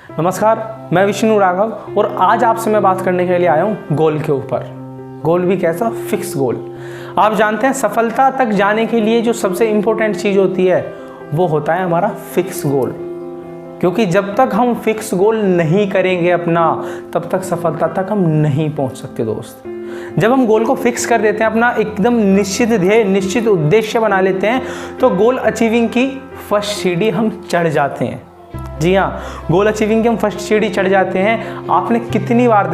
नमस्कार, मैं विष्णु राघव और आज आपसे मैं बात करने के लिए आया हूँ गोल के ऊपर। गोल भी कैसा? फिक्स गोल। आप जानते हैं सफलता तक जाने के लिए जो सबसे इम्पोर्टेंट चीज़ होती है वो होता है हमारा फिक्स गोल। क्योंकि जब तक हम फिक्स गोल नहीं करेंगे अपना, तब तक सफलता तक हम नहीं पहुँच सकते दोस्त। जब हम गोल को फिक्स कर देते हैं, अपना एकदम निश्चित ध्येय, निश्चित उद्देश्य बना लेते हैं, तो गोल अचीविंग की फर्स्ट सीढ़ी हम चढ़ जाते हैं। जी हाँ, गोल अचीविंग की हम फर्स्ट सीढ़ी चढ़ जाते हैं। आपने कितनी बार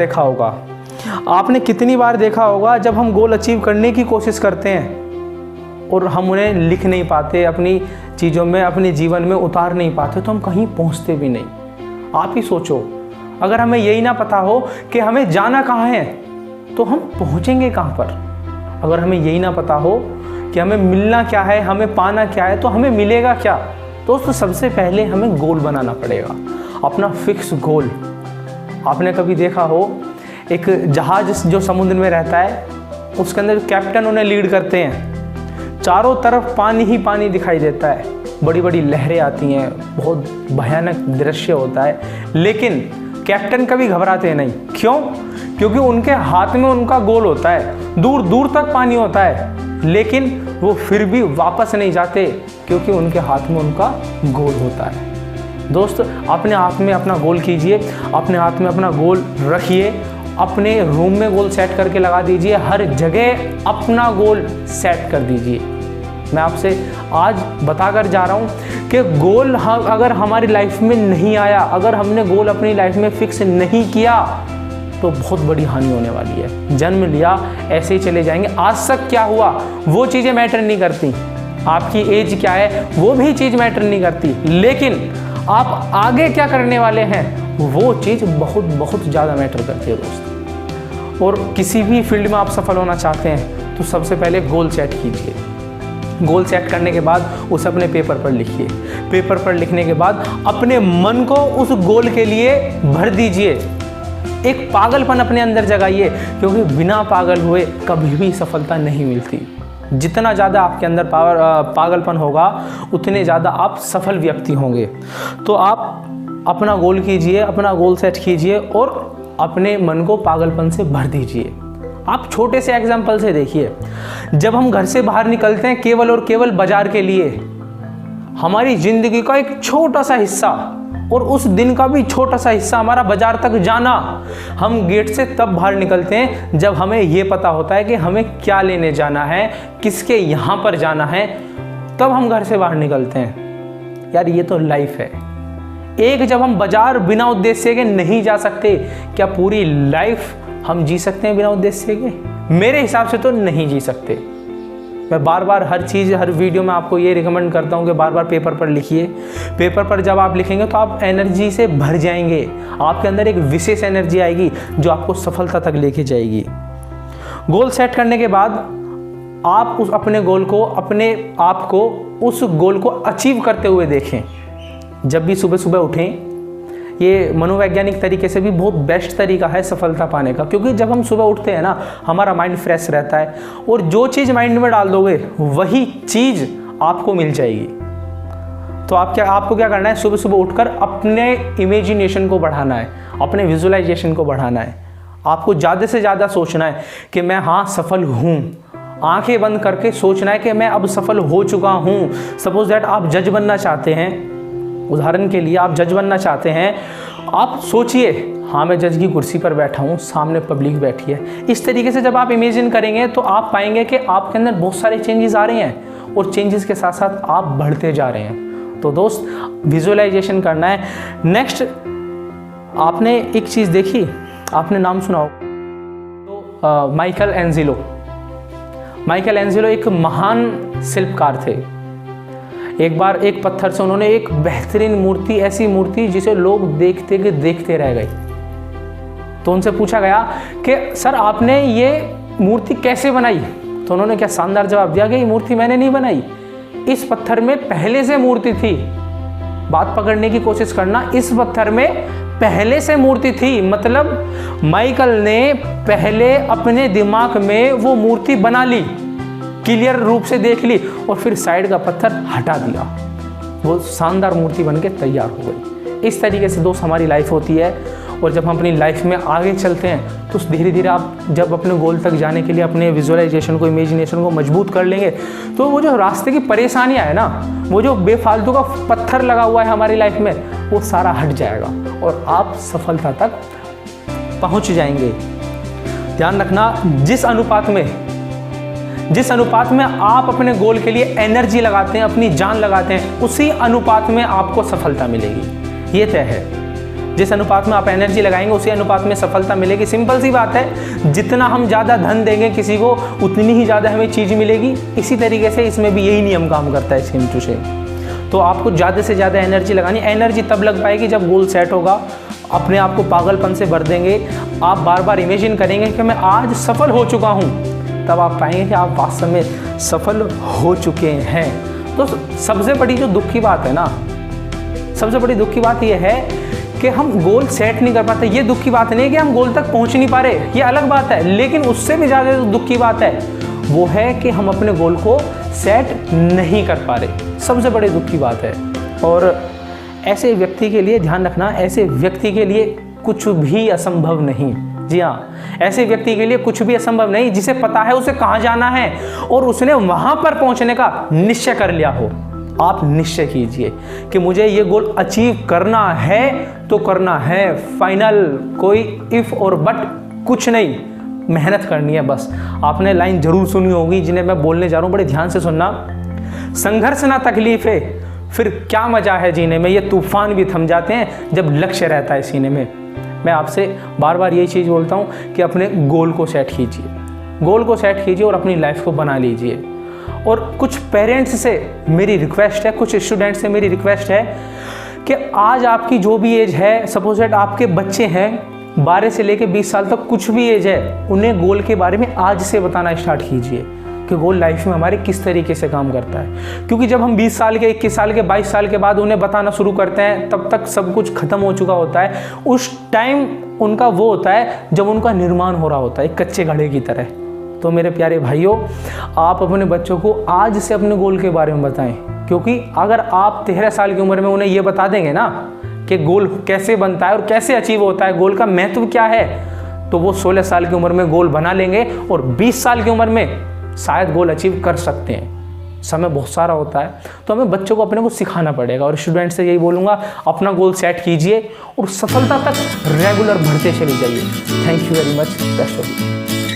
देखा होगा जब हम गोल अचीव करने की कोशिश करते हैं और हम उन्हें लिख नहीं पाते, अपनी चीज़ों में, अपने जीवन में उतार नहीं पाते, तो हम कहीं पहुंचते भी नहीं। आप ही सोचो, अगर हमें यही ना पता हो कि हमें जाना कहाँ है, तो हम पहुंचेंगे कहाँ पर? अगर हमें यही ना पता हो कि हमें मिलना क्या है, हमें पाना क्या है, तो हमें मिलेगा क्या? दोस्तों, सबसे पहले हमें गोल बनाना पड़ेगा, अपना फिक्स गोल। आपने कभी देखा हो एक जहाज जो समुद्र में रहता है, उसके अंदर कैप्टन उन्हें लीड करते हैं, चारों तरफ पानी ही पानी दिखाई देता है, बड़ी बड़ी लहरें आती हैं, बहुत भयानक दृश्य होता है, लेकिन कैप्टन कभी घबराते नहीं। क्यों? क्योंकि उनके हाथ में उनका गोल होता है। दूर दूर तक पानी होता है, लेकिन वो फिर भी वापस नहीं जाते, क्योंकि उनके हाथ में उनका गोल होता है। दोस्त, अपने हाथ में अपना गोल कीजिए, अपने हाथ में अपना गोल रखिए, अपने रूम में गोल सेट करके लगा दीजिए, हर जगह अपना गोल सेट कर दीजिए। मैं आपसे आज बताकर जा रहा हूँ कि गोल अगर हमारी लाइफ में नहीं आया, अगर हमने गोल अपनी लाइफ में फिक्स नहीं किया, तो बहुत बड़ी हानि होने वाली है। जन्म लिया, ऐसे ही चले जाएंगे। आज तक क्या हुआ वो चीज़ें मैटर नहीं करती, आपकी एज क्या है वो भी चीज़ मैटर नहीं करती, लेकिन आप आगे क्या करने वाले हैं वो चीज़ बहुत बहुत ज़्यादा मैटर करती है दोस्त। और किसी भी फील्ड में आप सफल होना चाहते हैं तो सबसे पहले गोल सेट कीजिए। गोल सेट करने के बाद उसे अपने पेपर पर लिखिए। पेपर पर लिखने के बाद अपने मन को उस गोल के लिए भर दीजिए। एक पागलपन अपने अंदर जगाइए, क्योंकि बिना पागल हुए कभी भी सफलता नहीं मिलती। जितना ज़्यादा आपके अंदर पागलपन होगा, उतने ज़्यादा आप सफल व्यक्ति होंगे। तो आप अपना गोल कीजिए, अपना गोल सेट कीजिए और अपने मन को पागलपन से भर दीजिए। आप छोटे से एग्जाम्पल से देखिए, जब हम घर से बाहर निकलते हैं केवल और केवल बाजार के लिए, हमारी ज़िंदगी का एक छोटा सा हिस्सा और उस दिन का भी छोटा सा हिस्सा हमारा बाजार तक जाना, हम गेट से तब बाहर निकलते हैं जब हमें ये पता होता है कि हमें क्या लेने जाना है, किसके यहाँ पर जाना है, तब हम घर से बाहर निकलते हैं। यार, ये तो लाइफ है। एक जब हम बाजार बिना उद्देश्य के नहीं जा सकते, क्या पूरी लाइफ हम जी सकते हैं बिना उद्देश्य के? मेरे हिसाब से तो नहीं जी सकते। मैं बार बार हर चीज़, हर वीडियो में आपको ये रिकमेंड करता हूँ कि बार बार पेपर पर लिखिए। पेपर पर जब आप लिखेंगे तो आप एनर्जी से भर जाएंगे, आपके अंदर एक विशेष एनर्जी आएगी जो आपको सफलता तक लेके जाएगी। गोल सेट करने के बाद आप उस अपने गोल को, अपने आप को उस गोल को अचीव करते हुए देखें। जब भी सुबह सुबह उठें, ये मनोवैज्ञानिक तरीके से भी बहुत बेस्ट तरीका है सफलता पाने का, क्योंकि जब हम सुबह उठते हैं ना, हमारा माइंड फ्रेश रहता है और जो चीज़ माइंड में डाल दोगे वही चीज़ आपको मिल जाएगी। तो आपको क्या करना है? सुबह सुबह उठकर अपने इमेजिनेशन को बढ़ाना है, अपने विजुअलाइजेशन को बढ़ाना है। आपको ज़्यादा से ज़्यादा सोचना है कि मैं हाँ सफल हूँ। आंखें बंद करके सोचना है कि मैं अब सफल हो चुका हूँ। सपोज दैट आप जज बनना चाहते हैं, उदाहरण के लिए आप जज बनना चाहते हैं, आप सोचिए हाँ मैं जज की कुर्सी पर बैठा हूँ, सामने पब्लिक बैठी है। इस तरीके से जब आप इमेजिन करेंगे तो आप पाएंगे कि आपके अंदर बहुत सारे चेंजेस आ रहे हैं और चेंजेस के साथ साथ आप बढ़ते जा रहे हैं। तो दोस्त, विजुअलाइजेशन करना है। नेक्स्ट, आपने एक चीज़ देखी, आपने नाम सुना हो तो माइकल एंजेलो एक महान शिल्पकार थे। एक बार एक पत्थर से उन्होंने एक बेहतरीन मूर्ति, ऐसी मूर्ति जिसे लोग देखते के देखते रह गए। तो उनसे पूछा गया कि सर आपने ये मूर्ति कैसे बनाई? तो उन्होंने क्या शानदार जवाब दिया कि ये मूर्ति मैंने नहीं बनाई, इस पत्थर में पहले से मूर्ति थी। बात पकड़ने की कोशिश करना, इस पत्थर में पहले से मूर्ति थी। मतलब माइकल ने पहले अपने दिमाग में वो मूर्ति बना ली, क्लियर रूप से देख ली और फिर साइड का पत्थर हटा दिया, वो शानदार मूर्ति बनके तैयार हो गई। इस तरीके से दोस्त हमारी लाइफ होती है। और जब हम अपनी लाइफ में आगे चलते हैं तो धीरे धीरे आप जब अपने गोल तक जाने के लिए अपने विजुअलाइजेशन को, इमेजिनेशन को मजबूत कर लेंगे तो वो जो रास्ते की परेशानियाँ है ना, वो जो बेफालतू का पत्थर लगा हुआ है हमारी लाइफ में, वो सारा हट जाएगा और आप सफलता तक पहुँच जाएंगे। ध्यान रखना, जिस अनुपात में आप अपने गोल के लिए एनर्जी लगाते हैं, अपनी जान लगाते हैं, उसी अनुपात में आपको सफलता मिलेगी। ये तय है। जिस अनुपात में आप एनर्जी लगाएंगे उसी अनुपात में सफलता मिलेगी। सिंपल सी बात है, जितना हम ज़्यादा धन देंगे किसी को उतनी ही ज़्यादा हमें चीज़ मिलेगी। इसी तरीके से इसमें भी यही नियम काम करता है, सेम टू सेम। तो आपको ज़्यादा से ज़्यादा एनर्जी लगानी। एनर्जी तब लग पाएगी जब गोल सेट होगा, अपने आप को पागलपन से भर देंगे, आप बार बार इमेजिन करेंगे कि मैं आज सफल हो चुका हूँ, तब आप पाएंगे कि आप वास्तव में सफल हो चुके हैं। तो सबसे बड़ी जो दुख की बात है ना, सबसे बड़ी दुख की बात यह है कि हम गोल सेट नहीं कर पाते। ये दुख की बात नहीं है कि हम गोल तक पहुंच नहीं पा रहे, ये अलग बात है, लेकिन उससे भी ज़्यादा जो दुख की बात है वो है कि हम अपने गोल को सेट नहीं कर पा रहे। सबसे बड़ी दुख की बात है। और ऐसे व्यक्ति के लिए ध्यान रखना, ऐसे व्यक्ति के लिए कुछ भी असंभव नहीं। जी हाँ, ऐसे व्यक्ति के लिए कुछ भी असंभव नहीं जिसे पता है उसे कहाँ जाना है और उसने वहाँ पर पहुँचने का निश्चय कर लिया हो। आप निश्चय कीजिए कि मुझे ये गोल अचीव करना है तो करना है, फाइनल। कोई इफ और बट कुछ नहीं, मेहनत करनी है बस। आपने लाइन जरूर सुनी होगी जिन्हें मैं बोलने जा रहा हूँ, बड़े ध्यान से सुनना। संघर्ष ना तकलीफ है, फिर क्या मजा है जीने में, ये तूफान भी थम जाते हैं जब लक्ष्य रहता है सीने में। मैं आपसे बार बार यही चीज़ बोलता हूँ कि अपने गोल को सेट कीजिए, गोल को सेट कीजिए और अपनी लाइफ को बना लीजिए। और कुछ पेरेंट्स से मेरी रिक्वेस्ट है, कुछ स्टूडेंट्स से मेरी रिक्वेस्ट है कि आज आपकी जो भी एज है, सपोज दैट आपके बच्चे हैं 12 से लेकर 20 साल तक, कुछ भी एज है, उन्हें गोल के बारे में आज से बताना स्टार्ट कीजिए कि गोल लाइफ में हमारे किस तरीके से काम करता है। क्योंकि जब हम 20 साल के, 21 साल के, 22 साल के बाद उन्हें बताना शुरू करते हैं, तब तक सब कुछ खत्म हो चुका होता है। उस टाइम उनका वो होता है जब उनका निर्माण हो रहा होता है, एक कच्चे घड़े की तरह। तो मेरे प्यारे भाइयों, आप अपने बच्चों को आज से अपने गोल के बारे में बताएं, क्योंकि अगर आप 13 साल की उम्र में उन्हें ये बता देंगे ना कि गोल कैसे बनता है और कैसे अचीव होता है, गोल का महत्व क्या है, तो वो 16 साल की उम्र में गोल बना लेंगे और 20 साल की उम्र में शायद गोल अचीव कर सकते हैं। समय बहुत सारा होता है, तो हमें बच्चों को अपने को सिखाना पड़ेगा। और स्टूडेंट से यही बोलूँगा, अपना गोल सेट कीजिए और सफलता तक रेगुलर बढ़ते चली जाइए। Thank you very much, best of luck.